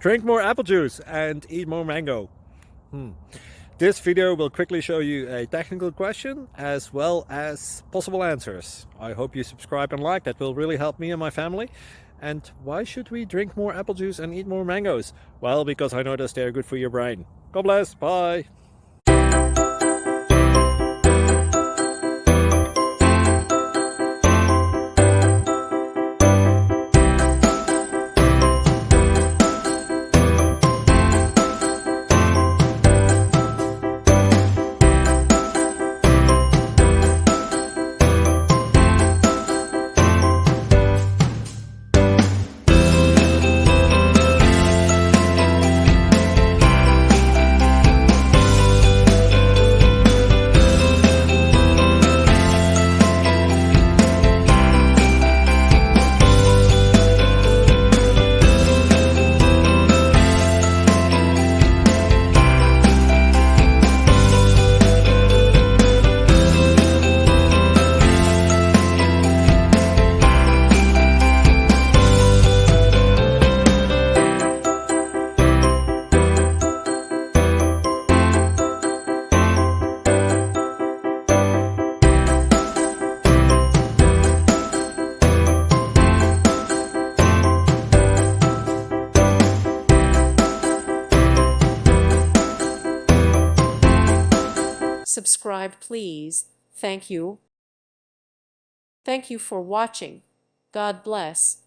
Drink more apple juice and eat more mango. This video will quickly show you a technical question as well as possible answers. I hope you subscribe and like, that will really help me and my family. And why should we drink more apple juice and eat more mangoes? Well, because I noticed they're good for your brain. God bless, bye! Subscribe, please. Thank you. Thank you for watching. God bless.